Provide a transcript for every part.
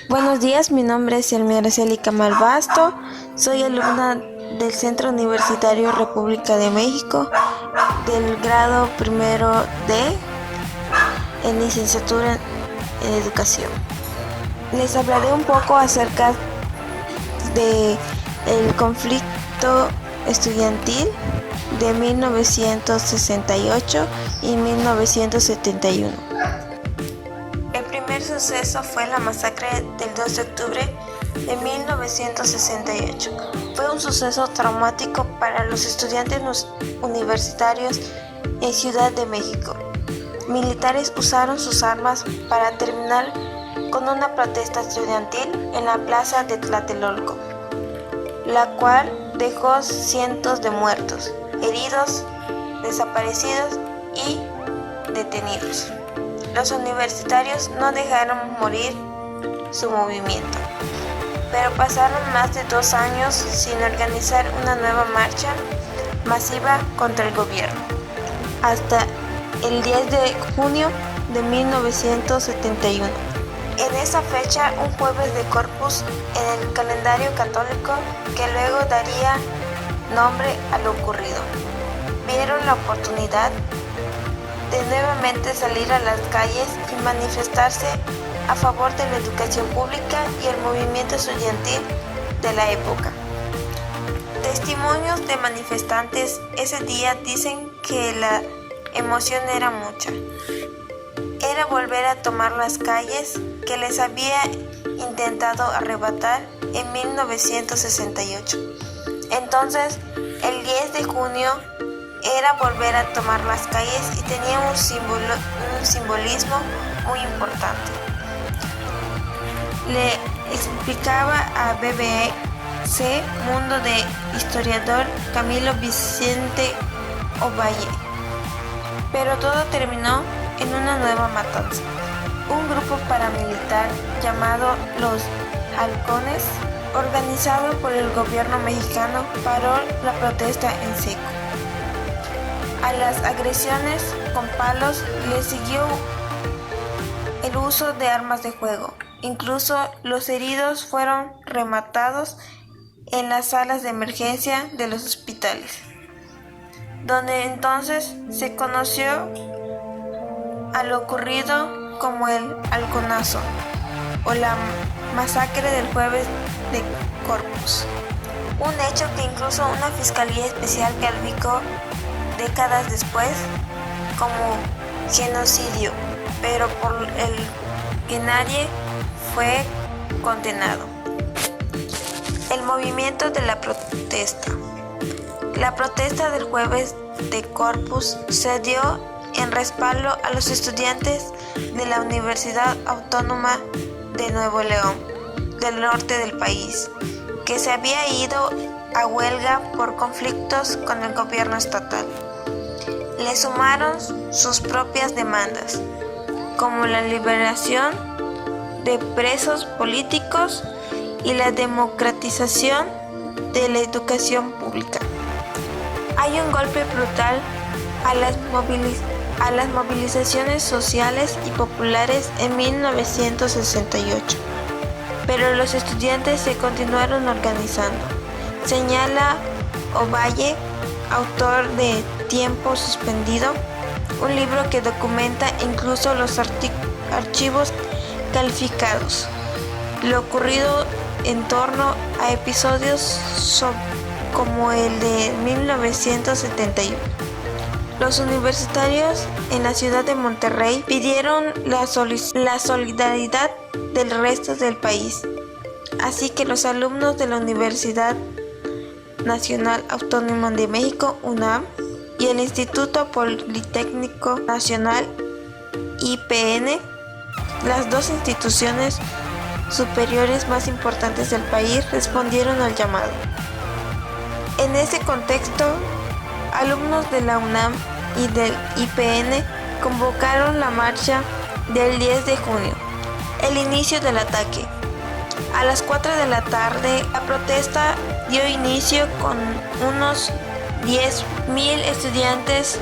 Buenos días, mi nombre es Elmira Araceli Camal Basto, soy alumna del Centro Universitario República de México del grado primero D en licenciatura en Educación. Les hablaré un poco acerca de el conflicto estudiantil de 1968 y 1971. El primer suceso fue la masacre del 2 de octubre de 1968. Fue un suceso traumático para los estudiantes universitarios en Ciudad de México. Militares usaron sus armas para terminar con una protesta estudiantil en la plaza de Tlatelolco, la cual dejó cientos de muertos, heridos, desaparecidos y detenidos. Los universitarios no dejaron morir su movimiento, pero pasaron más de 2 años sin organizar una nueva marcha masiva contra el gobierno, hasta el 10 de junio de 1971. En esa fecha, un jueves de Corpus en el calendario católico que luego daría nombre a lo ocurrido, vieron la oportunidad de nuevamente salir a las calles y manifestarse a favor de la educación pública y el movimiento estudiantil de la época. Testimonios de manifestantes ese día dicen que la emoción era mucha. Era volver a tomar las calles que les había intentado arrebatar en 1968. Entonces, el 10 de junio era volver a tomar las calles y tenía un simbolismo muy importante. Le explicaba a BBC Mundo de historiador Camilo Vicente Ovalle. Pero todo terminó en una nueva matanza. Un grupo paramilitar llamado Los Halcones, organizado por el gobierno mexicano, paró la protesta en seco. A las agresiones con palos le siguió el uso de armas de fuego. Incluso los heridos fueron rematados en las salas de emergencia de los hospitales, donde entonces se conoció a lo ocurrido como el Halconazo o la masacre del jueves de Corpus. Un hecho que incluso una fiscalía especial calificó décadas después como genocidio, pero por el que nadie fue condenado. El movimiento de la protesta. La protesta del jueves de Corpus se dio en respaldo a los estudiantes de la Universidad Autónoma de Nuevo León, del norte del país, que se había ido a huelga por conflictos con el gobierno estatal. Le sumaron sus propias demandas, como la liberación de presos políticos y la democratización de la educación pública. Hay un golpe brutal a las movilizaciones sociales y populares en 1968, pero los estudiantes se continuaron organizando, señala Ovalle, autor de Tiempo Suspendido, un libro que documenta incluso los archivos calificados, lo ocurrido en torno a episodios como el de 1971. Los universitarios en la ciudad de Monterrey pidieron la solidaridad del resto del país, así que los alumnos de la Universidad Nacional Autónoma de México, UNAM, y el Instituto Politécnico Nacional, IPN, las dos instituciones superiores más importantes del país, respondieron al llamado. En ese contexto, alumnos de la UNAM y del IPN convocaron la marcha del 10 de junio, el inicio del ataque. A las 4 de la tarde, la protesta dio inicio con unos 10,000 estudiantes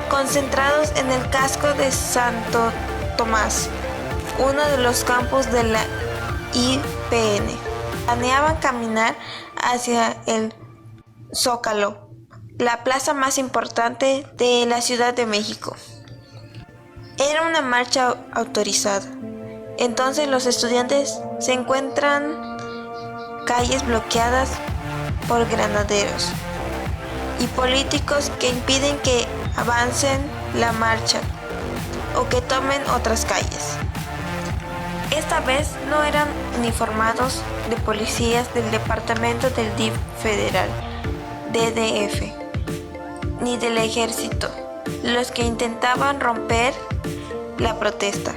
concentrados en el casco de Santo Tomás, uno de los campus de la IPN. Planeaban caminar hacia el Zócalo, la plaza más importante de la Ciudad de México. Era una marcha autorizada. Entonces los estudiantes se encuentran calles bloqueadas por granaderos y políticos que impiden que avancen la marcha o que tomen otras calles. Esta vez no eran uniformados de policías del departamento del DIF federal, DDF, ni del ejército, los que intentaban romper la protesta,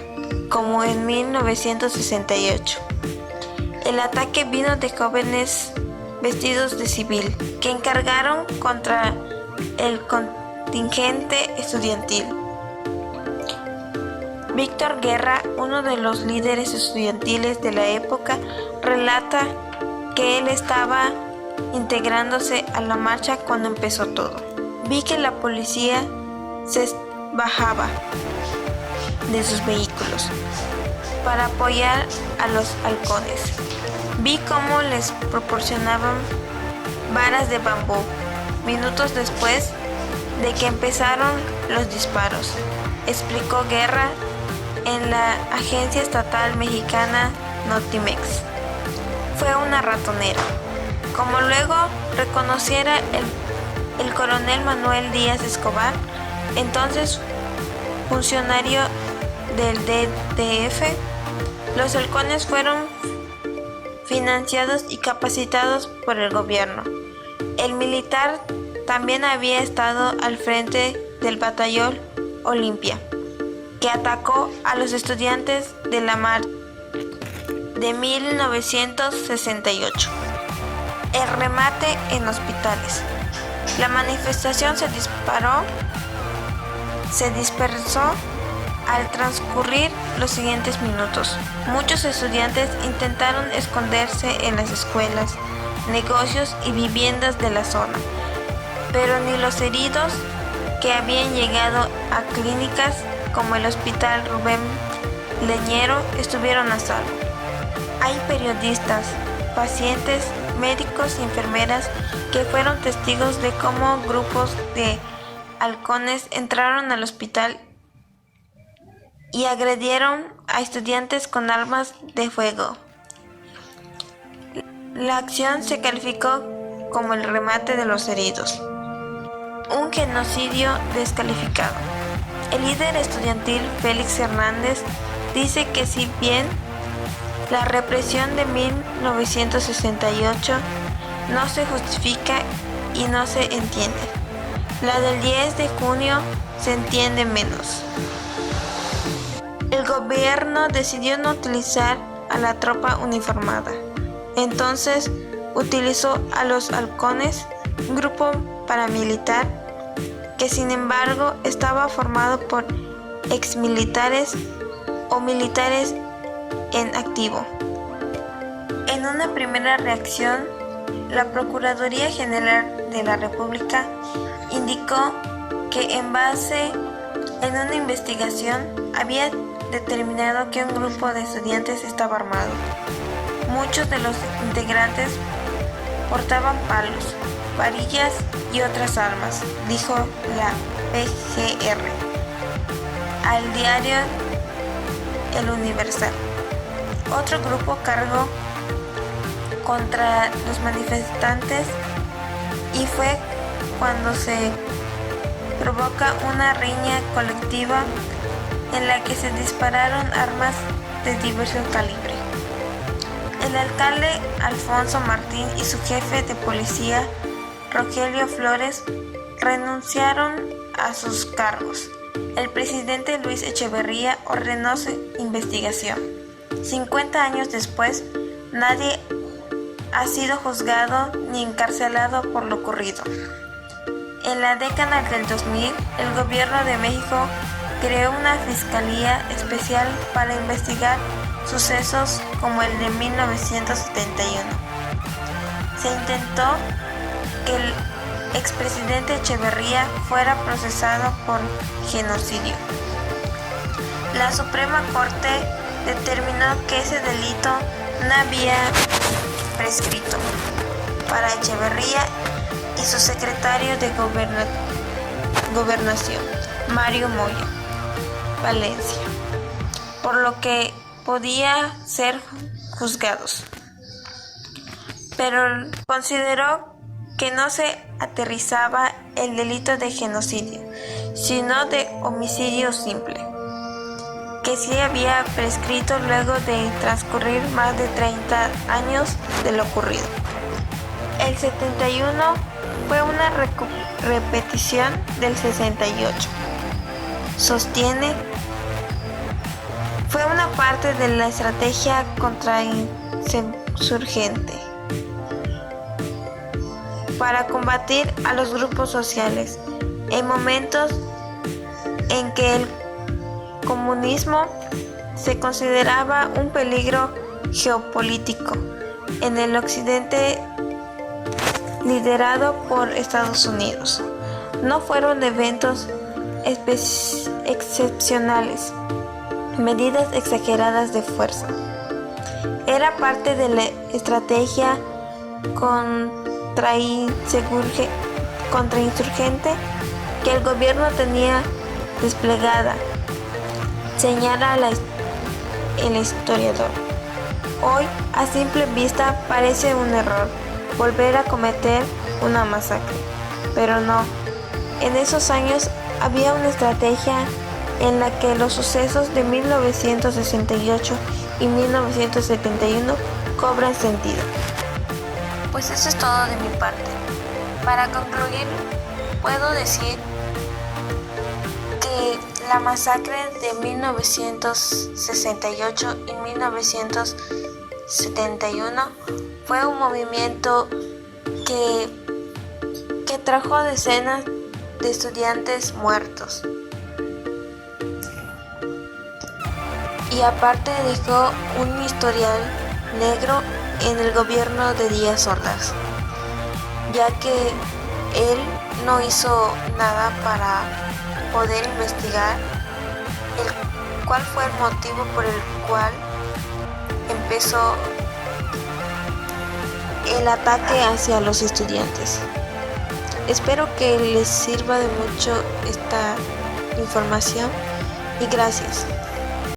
como en 1968. El ataque vino de jóvenes vestidos de civil que encargaron contra el contingente estudiantil. Víctor Guerra, uno de los líderes estudiantiles de la época, relata que él estaba integrándose a la marcha cuando empezó todo. Vi que la policía se bajaba de sus vehículos para apoyar a los halcones. Vi cómo les proporcionaban varas de bambú minutos después de que empezaron los disparos, explicó Guerra en la agencia estatal mexicana Notimex. Fue una ratonera, como luego reconociera el coronel Manuel Díaz Escobar, entonces funcionario del DDF. Los halcones fueron financiados y capacitados por el gobierno. El militar también había estado al frente del batallón Olimpia, que atacó a los estudiantes de la marcha de 1968. El remate en hospitales. La manifestación se dispersó al transcurrir los siguientes minutos. Muchos estudiantes intentaron esconderse en las escuelas, negocios y viviendas de la zona, pero ni los heridos que habían llegado a clínicas como el Hospital Rubén Leñero estuvieron a salvo. Hay periodistas, pacientes, médicos y enfermeras que fueron testigos de cómo grupos de halcones entraron al hospital y agredieron a estudiantes con armas de fuego. La acción se calificó como el remate de los heridos, un genocidio descalificado. El líder estudiantil Félix Hernández dice que si bien la represión de 1968 no se justifica y no se entiende, la del 10 de junio se entiende menos. El gobierno decidió no utilizar a la tropa uniformada. Entonces utilizó a los halcones, un grupo paramilitar que sin embargo estaba formado por exmilitares o militares en activo. En una primera reacción, la Procuraduría General de la República indicó que en base en una investigación había determinado que un grupo de estudiantes estaba armado. Muchos de los integrantes portaban palos, varillas y otras armas, dijo la PGR al diario El Universal. Otro grupo cargó contra los manifestantes y fue cuando se provoca una riña colectiva en la que se dispararon armas de diverso calibre. El alcalde Alfonso Martín y su jefe de policía, Rogelio Flores, renunciaron a sus cargos. El presidente Luis Echeverría ordenó su investigación. 50 años después, nadie ha sido juzgado ni encarcelado por lo ocurrido. En la década del 2000, el gobierno de México creó una fiscalía especial para investigar sucesos como el de 1971. Se intentó que el expresidente Echeverría fuera procesado por genocidio. La Suprema Corte determinó que ese delito no había prescrito para Echeverría y su secretario de Gobernación, Mario Moya Valencia, por lo que podía ser juzgados. Pero consideró que no se aterrizaba el delito de genocidio, sino de homicidio simple, que sí había prescrito luego de transcurrir más de 30 años de lo ocurrido. El 71 fue una repetición del 68. Sostiene, fue una parte de la estrategia contrainsurgente para combatir a los grupos sociales en momentos en que el comunismo se consideraba un peligro geopolítico en el occidente liderado por Estados Unidos. No fueron eventos excepcionales, medidas exageradas de fuerza. Era parte de la estrategia contrainsurgente que el gobierno tenía desplegada, señala el historiador. Hoy, a simple vista, parece un error volver a cometer una masacre, pero no. En esos años había una estrategia en la que los sucesos de 1968 y 1971 cobran sentido. Pues eso es todo de mi parte. Para concluir, puedo decir que la masacre de 1968 y 1971 fue un movimiento que trajo decenas de estudiantes muertos. Y aparte dejó un historial negro en el gobierno de Díaz Ordaz, ya que él no hizo nada para poder investigar cuál fue el motivo por el cual empezó el ataque hacia los estudiantes. Espero que les sirva de mucho esta información y gracias.